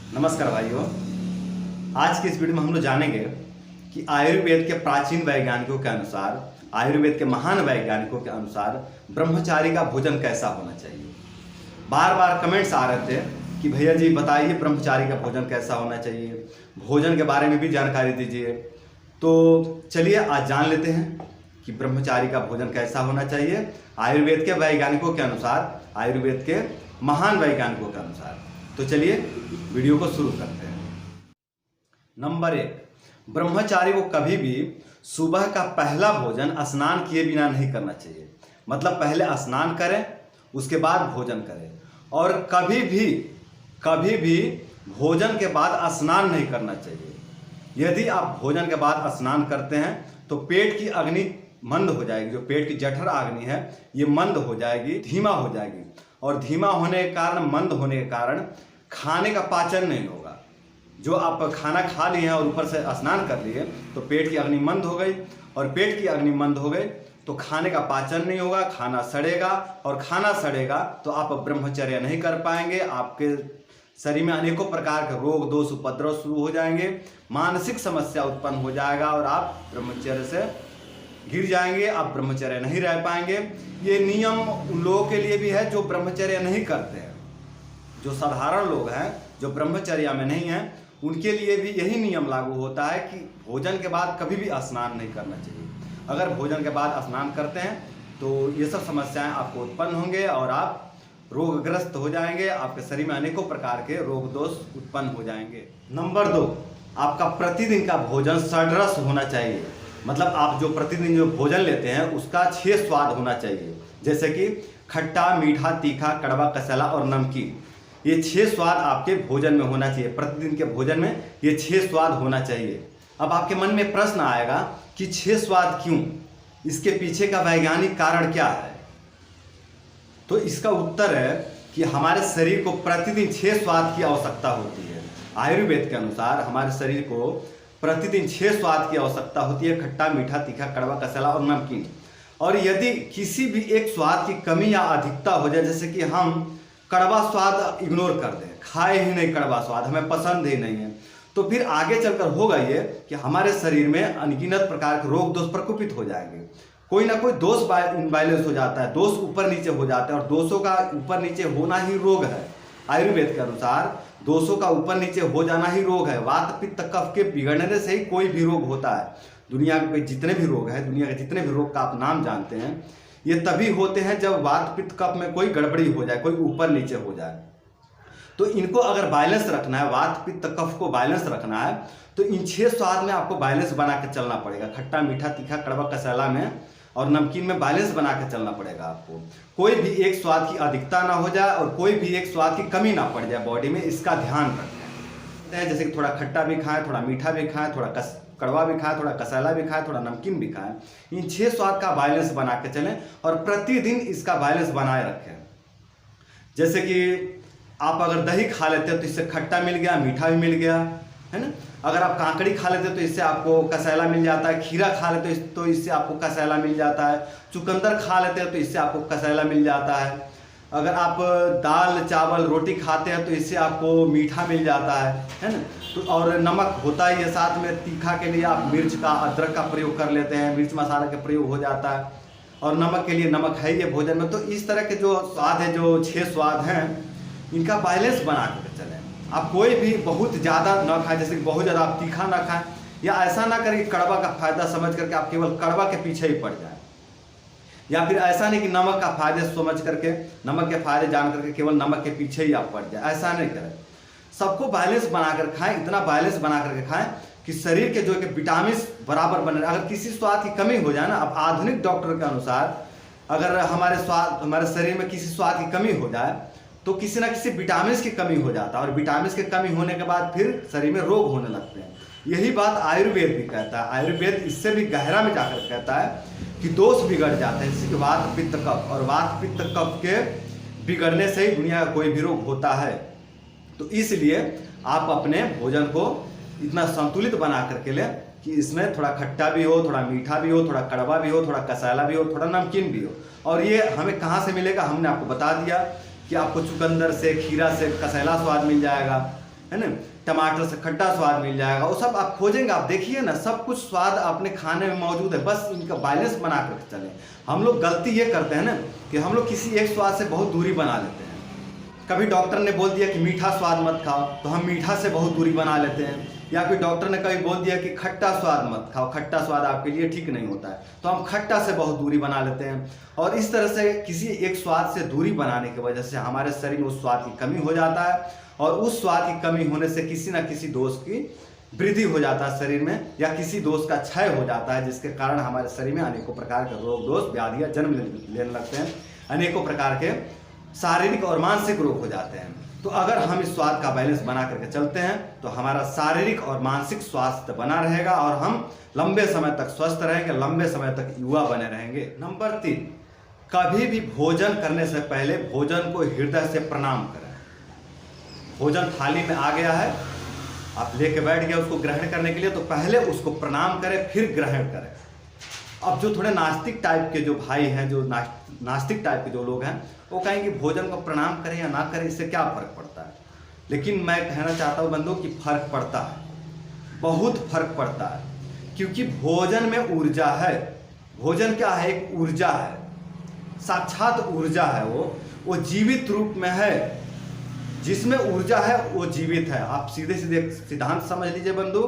नमस्कार भाइयों। आज की इस वीडियो में हम लोग जानेंगे कि आयुर्वेद के प्राचीन वैज्ञानिकों के अनुसार, आयुर्वेद के महान वैज्ञानिकों के अनुसार ब्रह्मचारी का भोजन कैसा होना चाहिए। बार बार कमेंट्स आ रहे थे कि भैया जी बताइए ब्रह्मचारी का भोजन कैसा होना चाहिए, भोजन के बारे में भी जानकारी दीजिए। तो चलिए आज जान लेते हैं कि ब्रह्मचारी का भोजन कैसा होना चाहिए आयुर्वेद के वैज्ञानिकों के अनुसार, आयुर्वेद के महान वैज्ञानिकों के अनुसार। तो चलिए वीडियो को शुरू करते हैं। नंबर 1, ब्रह्मचारी को कभी भी सुबह का पहला भोजन स्नान किए बिना नहीं करना चाहिए। मतलब पहले स्नान करें उसके बाद भोजन करें, और कभी भी भोजन के बाद स्नान नहीं करना चाहिए। यदि आप भोजन के बाद स्नान करते हैं तो पेट की अग्नि मंद हो जाएगी, जो पेट की जठर अग्नि है ये मंद हो जाएगी, धीमा हो जाएगी, और धीमा होने के कारण, मंद होने के कारण खाने का पाचन नहीं होगा। जो आप खाना खा लिए हैं और ऊपर से स्नान कर लिए तो पेट की अग्नि मंद हो गई, और पेट की अग्नि मंद हो गई तो खाने का पाचन नहीं होगा, खाना सड़ेगा, और खाना सड़ेगा तो आप ब्रह्मचर्य नहीं कर पाएंगे। आपके शरीर में अनेकों प्रकार के रोग दोष उपद्रव शुरू हो जाएंगे, मानसिक समस्या उत्पन्न हो जाएगा और आप ब्रह्मचर्य से गिर जाएंगे, आप ब्रह्मचर्य नहीं रह पाएंगे। ये नियम उन लोगों के लिए भी है जो ब्रह्मचर्य नहीं करते हैं। जो साधारण लोग हैं जो ब्रह्मचर्या में नहीं हैं, उनके लिए भी यही नियम लागू होता है कि भोजन के बाद कभी भी स्नान नहीं करना चाहिए। अगर भोजन के बाद स्नान करते हैं तो ये सब समस्याएं आपको उत्पन्न होंगे और आप रोगग्रस्त हो जाएंगे, आपके शरीर में अनेकों प्रकार के रोग दोष उत्पन्न हो जाएंगे। नंबर 2, आपका प्रतिदिन का भोजन षड्रस होना चाहिए। मतलब आप जो प्रतिदिन जो भोजन लेते हैं उसका 6 स्वाद होना चाहिए, जैसे कि खट्टा, मीठा, तीखा, कड़वा, कसैला और नमकीन। ये 6 स्वाद आपके भोजन में होना चाहिए। प्रतिदिन के भोजन में ये 6 स्वाद होना चाहिए। अब आपके मन में प्रश्न आएगा कि 6 स्वाद क्यों, इसके पीछे का वैज्ञानिक कारण क्या है। तो इसका उत्तर है कि हमारे शरीर को प्रतिदिन 6 स्वाद की आवश्यकता होती है। आयुर्वेद के अनुसार हमारे शरीर को प्रतिदिन 6 स्वाद की आवश्यकता होती है, खट्टा, मीठा, तीखा, कड़वा, कसैला और नमकीन। और यदि किसी भी एक स्वाद की कमी या अधिकता हो जाए, जैसे कि हम कड़वा स्वाद इग्नोर कर दें, खाए ही नहीं कड़वा स्वाद, हमें पसंद ही नहीं है, तो फिर आगे चलकर होगा ये कि हमारे शरीर में अनगिनत प्रकार के रोग दोष प्रकोपित हो जाएंगे। कोई ना कोई दोष इम्बैलेंस हो जाता है, दोष ऊपर नीचे हो जाते हैं, और दोषों का ऊपर नीचे होना ही रोग है। आयुर्वेद के अनुसार दोषों का ऊपर नीचे हो जाना ही रोग है। वात पित्त कफ के बिगड़ने से ही कोई भी रोग होता है। दुनिया के जितने भी रोग हैं, दुनिया के जितने भी रोग का आप नाम जानते हैं, ये तभी होते हैं जब वात पित्त कफ में कोई गड़बड़ी हो जाए, कोई ऊपर नीचे हो जाए। तो इनको अगर बैलेंस रखना है, वात पित्त कफ को बैलेंस रखना है, तो इन 6 स्वाद में आपको बैलेंस बना के चलना पड़ेगा। खट्टा, मीठा, तीखा, कड़वा, कसैला में और नमकीन में बैलेंस बना के चलना पड़ेगा आपको। कोई भी एक स्वाद की अधिकता ना हो जाए और कोई भी एक स्वाद की कमी ना पड़ जाए बॉडी में, इसका ध्यान रखें। जैसे कि थोड़ा खट्टा भी खाएं, थोड़ा मीठा भी खाएं, थोड़ा कड़वा भी खाएं, थोड़ा कसैला भी खाएं, थोड़ा नमकीन भी खाएं। इन 6 स्वाद का बैलेंस बना के चलें और प्रतिदिन इसका बैलेंस बनाए रखें। जैसे कि आप अगर दही खा लेते हो तो इससे खट्टा मिल गया, मीठा भी मिल गया, है ना। अगर आप काकड़ी खा लेते हो तो इससे आपको कसैला मिल जाता है। खीरा खा लेते हो तो इससे आपको कसैला मिल जाता है। चुकंदर खा लेते हो तो इससे आपको कसैला मिल जाता है। अगर आप दाल चावल रोटी खाते हैं तो इससे आपको मीठा मिल जाता है ना। तो और नमक होता ही है साथ में। तीखा के लिए आप मिर्च का, अदरक का प्रयोग कर लेते हैं, मिर्च मसाला का प्रयोग हो जाता है, और नमक के लिए नमक है ये भोजन में। तो इस तरह के जो स्वाद है, जो 6 स्वाद हैं, इनका बैलेंस बना कर चलें। आप कोई भी बहुत ज़्यादा ना खाएं, जैसे कि बहुत ज़्यादा आप तीखा ना खाएं, या ऐसा ना करें कि कड़वा का फायदा समझ करके आप केवल कड़वा के पीछे ही पड़ जाएं, या फिर ऐसा नहीं कि नमक का फायदे समझ करके, नमक के फायदे जान करके केवल नमक के पीछे ही आप पड़ जाए। ऐसा नहीं करें। सबको बैलेंस बनाकर खाएं, इतना बैलेंस बना करके खाएं कि शरीर के जो कि विटामिन बराबर बने। अगर किसी स्वाद की कमी हो जाए ना, अब आधुनिक डॉक्टर के अनुसार अगर हमारे शरीर में किसी स्वाद की कमी हो जाए तो किसी ना किसी विटामिन की कमी हो जाता है, और विटामिन की कमी होने के बाद फिर शरीर में रोग होने लगते हैं। यही बात आयुर्वेद भी कहता है। आयुर्वेद इससे भी गहरा में जाकर कहता है कि दोष बिगड़ जाते हैं, जैसे कि वात पित्त कफ, और वात पित्त कफ के बिगड़ने से ही दुनिया का कोई भी रोग होता है। तो इसलिए आप अपने भोजन को इतना संतुलित बना करके लें कि इसमें थोड़ा खट्टा भी हो, थोड़ा मीठा भी हो, थोड़ा कड़वा भी हो, थोड़ा कसैला भी हो, थोड़ा नमकीन भी हो। और ये हमें कहाँ से मिलेगा, हमने आपको बता दिया कि आपको चुकंदर से, खीरा से कसैला स्वाद मिल जाएगा, है ना, टमाटर से खट्टा स्वाद मिल जाएगा, वो सब आप खोजेंगे, आप देखिए ना, सब कुछ स्वाद अपने खाने में मौजूद है, बस इनका बैलेंस बना कर चलें। हम लोग गलती ये करते हैं ना कि हम लोग किसी एक स्वाद से बहुत दूरी बना लेते हैं। कभी डॉक्टर ने बोल दिया कि मीठा स्वाद मत खाओ, तो हम मीठा से बहुत दूरी बना लेते हैं, या फिर डॉक्टर ने कभी बोल दिया कि खट्टा स्वाद मत खाओ, खट्टा स्वाद आपके लिए ठीक नहीं होता है, तो हम खट्टा से बहुत दूरी बना लेते हैं। और इस तरह से किसी एक स्वाद से दूरी बनाने की वजह से हमारे शरीर में उस स्वाद की कमी हो जाता है, और उस स्वाद की कमी होने से किसी न किसी दोष की वृद्धि हो जाता है शरीर में, या किसी दोष का क्षय हो जाता है, जिसके कारण हमारे शरीर में अनेकों प्रकार के रोग दोष व्याधियाँ जन्म लेने लगते हैं, अनेकों प्रकार के शारीरिक और मानसिक रोग हो जाते हैं। तो अगर हम इस स्वाद का बैलेंस बना करके चलते हैं तो हमारा शारीरिक और मानसिक स्वास्थ्य बना रहेगा, और हम लंबे समय तक स्वस्थ रहेंगे, लंबे समय तक युवा बने रहेंगे। नंबर 3, कभी भी भोजन करने से पहले भोजन को हृदय से प्रणाम करें। भोजन थाली में आ गया है, आप लेके बैठ गए उसको ग्रहण करने के लिए, तो पहले उसको प्रणाम करें, फिर ग्रहण करें। अब जो थोड़े नास्तिक टाइप के जो भाई हैं, जो नास्तिक टाइप के जो लोग हैं, वो कहेंगे भोजन को प्रणाम करें या ना करें, इससे क्या फर्क पड़ता है। लेकिन मैं कहना चाहता हूँ बंधु कि फर्क पड़ता है, बहुत फर्क पड़ता है, क्योंकि भोजन में ऊर्जा है। भोजन क्या है? एक ऊर्जा है, साक्षात ऊर्जा है, वो जीवित रूप में है। जिसमें ऊर्जा है वो जीवित है। आप सीधे सीधे सिद्धांत समझ लीजिए बंधु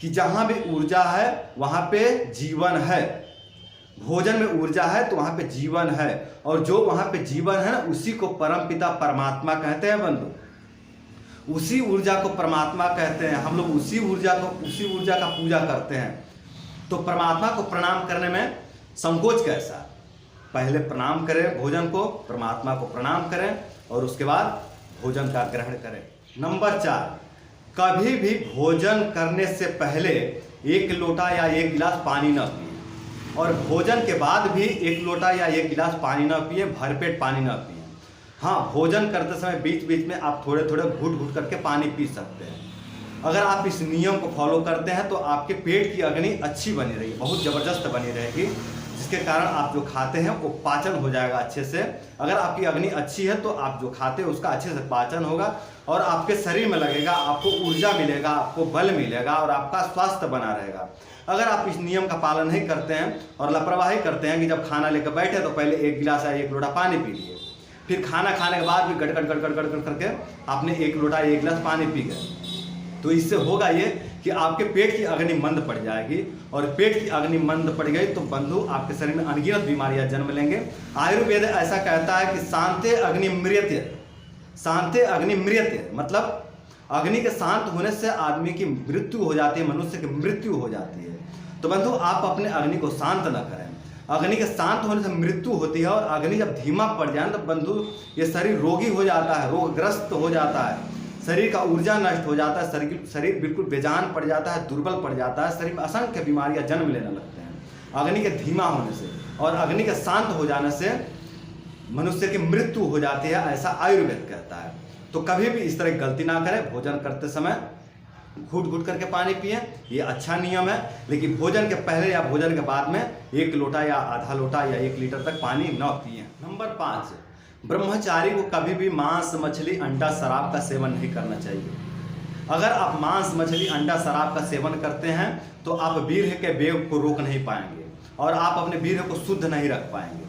कि जहां भी ऊर्जा है वहां पे जीवन है। भोजन में ऊर्जा है तो वहां पे जीवन है, और जो वहां पे जीवन है ना, उसी को परमपिता परमात्मा कहते हैं बंधु। उसी ऊर्जा को परमात्मा कहते हैं। हम लोग उसी ऊर्जा का पूजा करते हैं। तो परमात्मा को प्रणाम करने में संकोच कैसा? पहले प्रणाम करें भोजन को, परमात्मा को प्रणाम करें, और उसके बाद भोजन का ग्रहण करें। नंबर 4, कभी भी भोजन करने से पहले 1 लोटा या 1 गिलास पानी न पिए, और भोजन के बाद भी 1 लोटा या 1 गिलास पानी न पिए, भरपेट पानी न पिए। हाँ, भोजन करते समय बीच बीच में आप थोड़े थोड़े घूट घूट करके पानी पी सकते हैं। अगर आप इस नियम को फॉलो करते हैं तो आपके पेट की अग्नि अच्छी बनी रहेगी, बहुत ज़बरदस्त बनी रहेगी, जिसके कारण आप जो खाते हैं वो पाचन हो जाएगा अच्छे से। अगर आपकी अग्नि अच्छी है तो आप जो खाते हैं उसका अच्छे से पाचन होगा, और आपके शरीर में लगेगा, आपको ऊर्जा मिलेगा, आपको बल मिलेगा, और आपका स्वास्थ्य बना रहेगा। अगर आप इस नियम का पालन नहीं करते हैं और लापरवाही करते हैं कि जब खाना लेकर बैठे तो पहले 1 गिलास या 1 लोटा पानी पी लिए, फिर खाना खाने के बाद भी गड़गड़ गड़गड़ गड़गड़ करके आपने 1 लोटा 1 गिलास पानी पी गए, तो इससे होगा ये कि आपके पेट की अग्नि मंद पड़ जाएगी, और पेट की अग्नि मंद पड़ गई तो बंधु आपके शरीर में अनगिनत बीमारियां जन्म लेंगे। आयुर्वेद ऐसा कहता है कि शांते अग्नि म्रियते, शांते अग्नि म्रियते, मतलब अग्नि के शांत होने से आदमी की मृत्यु हो जाती है, मनुष्य की मृत्यु हो जाती है। तो बंधु आप अपने अग्नि को शांत न करें। अग्नि के शांत होने से मृत्यु होती है, और अग्नि जब धीमा पड़ जाए तो बंधु ये शरीर रोगी हो जाता है, रोगग्रस्त हो जाता है, शरीर का ऊर्जा नष्ट हो जाता है, शरीर बिल्कुल बेजान पड़ जाता है, दुर्बल पड़ जाता है, शरीर में असंख्य बीमारियां जन्म लेने लगते हैं अग्नि के धीमा होने से। और अग्नि के शांत हो जाने से मनुष्य की मृत्यु हो जाती है, ऐसा आयुर्वेद कहता है। तो कभी भी इस तरह की गलती ना करें, भोजन करते समय घूट घूट करके पानी पिए, ये अच्छा नियम है। लेकिन भोजन के पहले या भोजन के बाद में 1 लोटा या आधा लोटा या 1 लीटर तक पानी न पिए। नंबर 5, ब्रह्मचारी को कभी भी मांस, मछली, अंडा, शराब का सेवन नहीं करना चाहिए। अगर आप मांस, मछली, अंडा, शराब का सेवन करते हैं तो आप वीर्य के वेग को रोक नहीं पाएंगे, और आप अपने वीर्य को शुद्ध नहीं रख पाएंगे।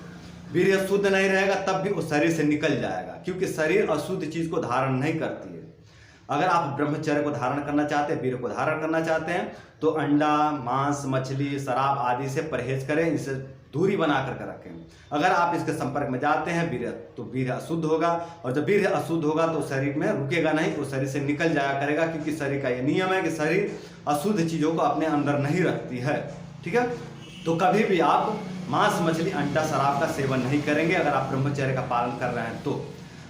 वीर्य शुद्ध नहीं रहेगा तब भी वो शरीर से निकल जाएगा, क्योंकि शरीर अशुद्ध चीज को धारण नहीं करती है। अगर आप ब्रह्मचर्य को धारण करना चाहते हैं, वीर्य को धारण करना चाहते हैं, तो अंडा, मांस, मछली, शराब आदि से परहेज करें, इसे दूरी बना करके रखें। अगर आप इसके संपर्क में जाते हैं वीर्य, तो वीर्य अशुद्ध होगा, और जब वीर्य अशुद्ध होगा तो शरीर में रुकेगा नहीं, वो शरीर से निकल जाया करेगा, क्योंकि शरीर का ये नियम है कि शरीर अशुद्ध चीज़ों को अपने अंदर नहीं रखती है। ठीक है, तो कभी भी आप मांस, मछली, अंडा, शराब का सेवन नहीं करेंगे अगर आप ब्रह्मचर्य का पालन कर रहे हैं तो।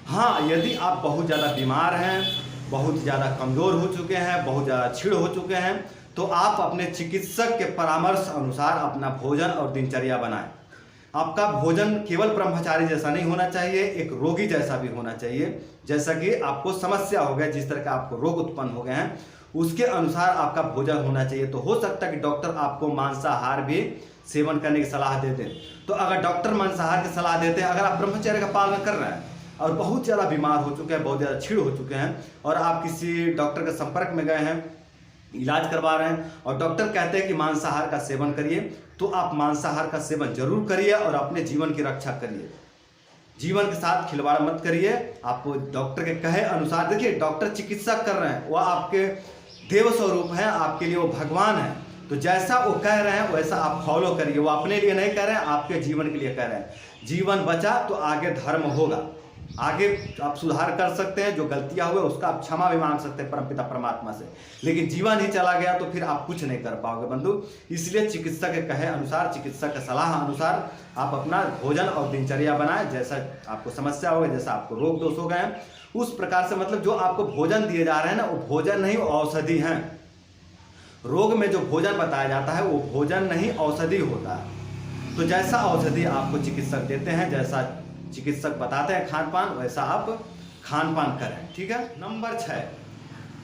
हाँ, यदि आप बहुत ज़्यादा बीमार हैं, बहुत ज़्यादा कमज़ोर हो चुके हैं, बहुत ज़्यादा क्षीण हो चुके हैं, तो आप अपने चिकित्सक के परामर्श अनुसार अपना भोजन और दिनचर्या बनाएं। आपका भोजन केवल ब्रह्मचारी जैसा नहीं होना चाहिए, एक रोगी जैसा भी होना चाहिए। जैसा कि आपको समस्या हो गया, जिस तरह का आपको रोग उत्पन्न हो गए हैं, उसके अनुसार आपका भोजन होना चाहिए। तो हो सकता है कि डॉक्टर आपको मांसाहार भी सेवन करने की सलाह देते हैं। तो अगर डॉक्टर मांसाहार की सलाह देते हैं, अगर आप ब्रह्मचर्य का पालन कर रहे हैं, और बहुत ज़्यादा बीमार हो चुके हैं, बहुत ज़्यादा छीड़ हो चुके हैं, और आप किसी डॉक्टर के संपर्क में गए हैं, इलाज करवा रहे हैं, और डॉक्टर कहते हैं कि मांसाहार का सेवन करिए, तो आप मांसाहार का सेवन जरूर करिए और अपने जीवन की रक्षा करिए। जीवन के साथ खिलवाड़ मत करिए। आप डॉक्टर के कहे अनुसार, देखिए डॉक्टर चिकित्सा कर रहे हैं, वह आपके देव स्वरूप हैं, आपके लिए वो भगवान है, तो जैसा वो कह रहे हैं वैसा आप फॉलो करिए। वो अपने लिए नहीं कह रहे हैं, आपके जीवन के लिए कह रहे हैं। जीवन बचा तो आगे धर्म होगा, आगे आप सुधार कर सकते हैं, जो गलतियां हुए उसका आप क्षमा भी मांग सकते हैं परमपिता परमात्मा से, लेकिन जीवन ही चला गया तो फिर आप कुछ नहीं कर पाओगे बंधु। इसलिए चिकित्सक के कहे अनुसार, चिकित्सक के सलाह अनुसार आप अपना भोजन और दिनचर्या बनाएं। जैसा आपको समस्या हो गई, जैसा आपको रोग दोष हो गए उस प्रकार से, मतलब जो आपको भोजन दिए जा रहे हैं ना, वो भोजन नहीं, औषधि हैं। रोग में जो भोजन बताया जाता है वो भोजन नहीं औषधि होता है। तो जैसा औषधि आपको चिकित्सक देते हैं, जैसा चिकित्सक बताते हैं खान पान, वैसा आप खान पान करें, ठीक है। नंबर 6,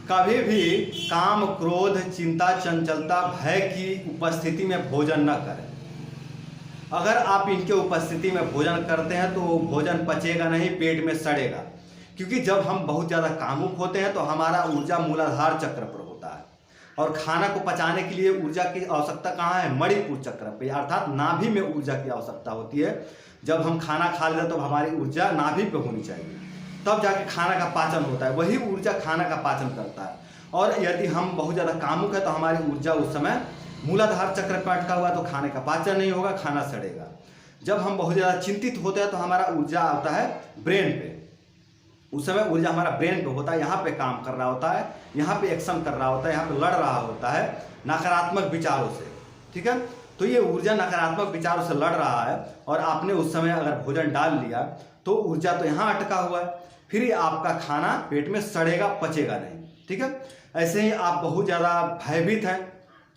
कभी भी काम, क्रोध, चिंता, चंचलता, भय की उपस्थिति में भोजन न करें। अगर आप इनके उपस्थिति में भोजन करते हैं तो वो भोजन पचेगा नहीं, पेट में सड़ेगा। क्योंकि जब हम बहुत ज़्यादा कामुक होते हैं तो हमारा ऊर्जा मूलाधार चक्र पर होता है, और खाना को पचाने के लिए ऊर्जा की आवश्यकता कहाँ है? मणिपुर चक्र पे, अर्थात नाभि में ऊर्जा की आवश्यकता होती है। जब हम खाना खा लेते हैं तो हमारी ऊर्जा नाभि पे होनी चाहिए, तब जाके खाना का पाचन होता है। वही ऊर्जा खाना का पाचन करता है। और यदि हम बहुत ज़्यादा कामुक है तो हमारी ऊर्जा उस समय मूलाधार चक्र पर अटका हुआ, तो खाने का पाचन नहीं होगा, खाना सड़ेगा। जब हम बहुत ज़्यादा चिंतित होते हैं तो हमारा ऊर्जा आता है ब्रेन पे, उस समय ऊर्जा हमारा ब्रेन पे होता है, यहाँ पे काम कर रहा होता है, यहाँ पे एक्शन कर रहा होता है, यहाँ पे लड़ रहा होता है नकारात्मक विचारों से, ठीक है। तो ये ऊर्जा नकारात्मक विचारों से लड़ रहा है, और आपने उस समय अगर भोजन डाल लिया तो ऊर्जा तो यहाँ अटका हुआ है, फिर आपका खाना पेट में सड़ेगा, पचेगा नहीं, ठीक है। ऐसे ही आप बहुत ज़्यादा भयभीत हैं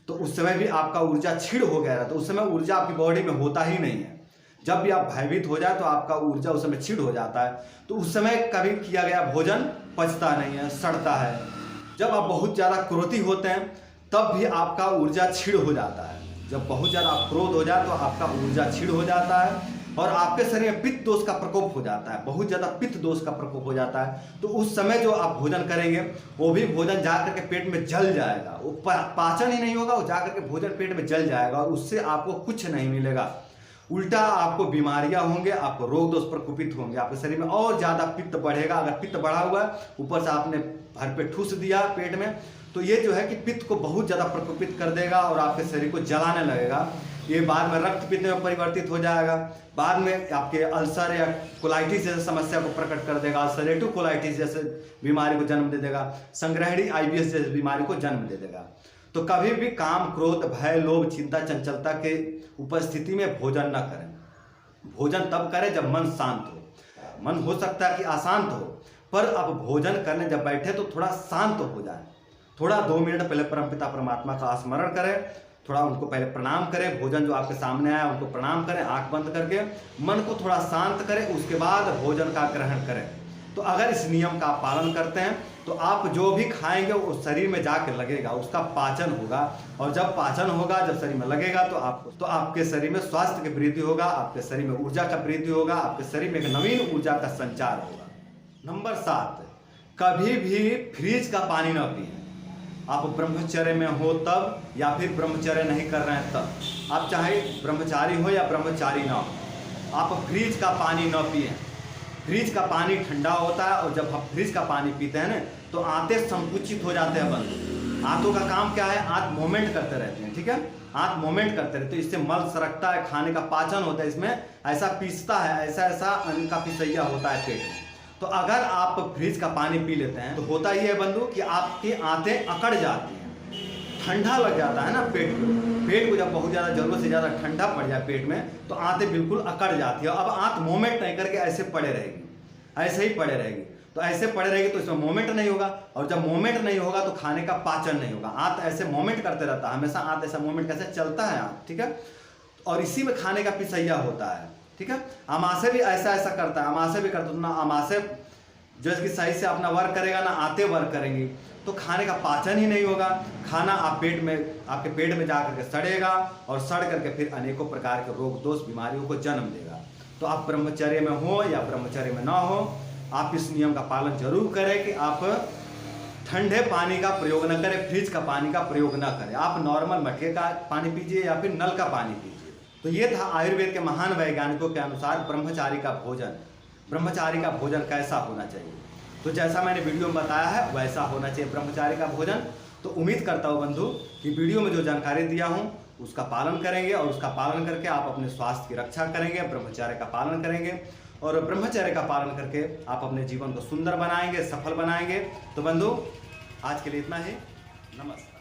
तो उस समय भी आपका ऊर्जा छीड़ हो गया, तो उस समय ऊर्जा आपकी बॉडी में होता ही नहीं है। जब भी आप भयभीत हो जाए तो आपका ऊर्जा उस समय छीड़ हो जाता है, तो उस समय कभी किया गया भोजन पचता नहीं है, सड़ता है। जब आप बहुत ज़्यादा क्रोधी होते हैं तब भी आपका ऊर्जा छीड़ हो जाता है। जब बहुत ज़्यादा आप क्रोध हो जाए तो आपका ऊर्जा छीड़ हो जाता है, और आपके शरीर में पित्त दोष का प्रकोप हो जाता है, बहुत ज़्यादा पित्त दोष का प्रकोप हो जाता है। तो उस समय जो आप भोजन करेंगे वो भी भोजन जा करके पेट में जल जाएगा, वो पाचन ही नहीं होगा, वो जा करके भोजन पेट में जल जाएगा, और उससे आपको कुछ नहीं मिलेगा। उल्टा आपको बीमारियां होंगे, आपको रोग दोष प्रकोपित होंगे, आपके शरीर में और ज़्यादा पित्त बढ़ेगा। अगर पित्त बढ़ा हुआ है, ऊपर से आपने भर पे ठूस दिया पेट में, तो ये जो है कि पित्त को बहुत ज़्यादा प्रकोपित कर देगा और आपके शरीर को जलाने लगेगा। ये बाद में रक्त पित्त में परिवर्तित हो जाएगा, बाद में आपके अल्सर या कोलाइटिस जैसे समस्या को प्रकट कर देगा, अल्सरेटिव कोलाइटिस जैसे बीमारी को जन्म दे देगा, संग्रहणी IBS जैसे बीमारी को जन्म दे देगा। तो कभी भी काम, क्रोध, भय, लोभ, चिंता, चंचलता के उपस्थिति में भोजन न करें। भोजन तब करें जब मन शांत हो। मन हो सकता है कि अशांत हो, पर अब भोजन करने जब बैठे तो थोड़ा शांत हो जाए, थोड़ा 2 मिनट पहले परमपिता परमात्मा का स्मरण करें, थोड़ा उनको पहले प्रणाम करें, भोजन जो आपके सामने आया उनको प्रणाम करें, आंख बंद करके मन को थोड़ा शांत करें, उसके बाद भोजन का ग्रहण करें। तो अगर इस नियम का पालन करते हैं तो आप जो भी खाएंगे वो शरीर में जाकर लगेगा, उसका पाचन होगा, और जब पाचन होगा, जब शरीर में लगेगा तो आपके शरीर में स्वास्थ्य की वृद्धि होगा, आपके शरीर में ऊर्जा का वृद्धि होगा, आपके शरीर में एक नवीन ऊर्जा का संचार होगा। नंबर 7, कभी भी फ्रिज का पानी न पिएं। आप ब्रह्मचर्य में हो तब, या फिर ब्रह्मचर्य नहीं कर रहे हैं तब, आप चाहे ब्रह्मचारी हो या ब्रह्मचारी ना हो, आप फ्रिज का पानी न पिएं। फ्रिज का पानी ठंडा होता है, और जब आप फ्रिज का पानी पीते हैं ना तो आंतें संकुचित हो जाते हैं बंद। आंतों का काम क्या है? आंत मूवमेंट करते रहते हैं, ठीक है, आंत मूवमेंट करते रहते हैं, इससे मल सरकता है, खाने का पाचन होता है, इसमें ऐसा पीसता है, ऐसा अन्न का पिसैया होता है पेट में। तो अगर आप फ्रिज का पानी पी लेते हैं तो होता ही है बंधु कि आपकी आंतें अकड़ जाती हैं, ठंडा लग जाता है ना पेट को जब बहुत ज़्यादा जरूरत से ज़्यादा ठंडा पड़ जाए पेट में तो आंतें बिल्कुल अकड़ जाती है। अब आंत मूवमेंट नहीं करके ऐसे पड़े रहेगी, ऐसे ही पड़े रहेगी, तो ऐसे पड़े रहेगी तो इसमें मूवमेंट नहीं होगा, और जब मूवमेंट नहीं होगा तो खाने का पाचन नहीं होगा। आंत ऐसे मूवमेंट करते रहता है हमेशा, आंत ऐसा मूवमेंट कैसे चलता है आंत, ठीक है, और इसी में खाने का पिसैया होता है, ठीक है। आमाशय भी ऐसा करता है, आमाशय भी करता है, ना आमाशय जो इसकी सही से अपना वर्क करेगा ना आंतें वर्क करेंगी, तो खाने का पाचन ही नहीं होगा, खाना आपके पेट में जा करके सड़ेगा, और सड़ करके फिर अनेकों प्रकार के रोग दोष बीमारियों को जन्म देगा। तो आप ब्रह्मचर्य में हो या ब्रह्मचर्य में ना हो, आप इस नियम का पालन जरूर करें कि आप ठंडे पानी का प्रयोग न करें, फ्रिज का पानी का प्रयोग न करें। आप नॉर्मल मटके का पानी पीजिए या फिर नल का पानी पीजिए। तो ये था आयुर्वेद के महान वैज्ञानिकों के अनुसार ब्रह्मचारी का भोजन कैसा होना चाहिए। तो जैसा मैंने वीडियो में बताया है वैसा होना चाहिए ब्रह्मचारी का भोजन। तो उम्मीद करता हूँ बंधु कि वीडियो में जो जानकारी दिया हूँ उसका पालन करेंगे और उसका पालन करके आप अपने स्वास्थ्य की रक्षा करेंगे, ब्रह्मचर्य का पालन करेंगे और ब्रह्मचर्य का पालन करके आप अपने जीवन को सुंदर बनाएंगे, सफल बनाएंगे। तो बंधु आज के लिए इतना ही। नमस्कार।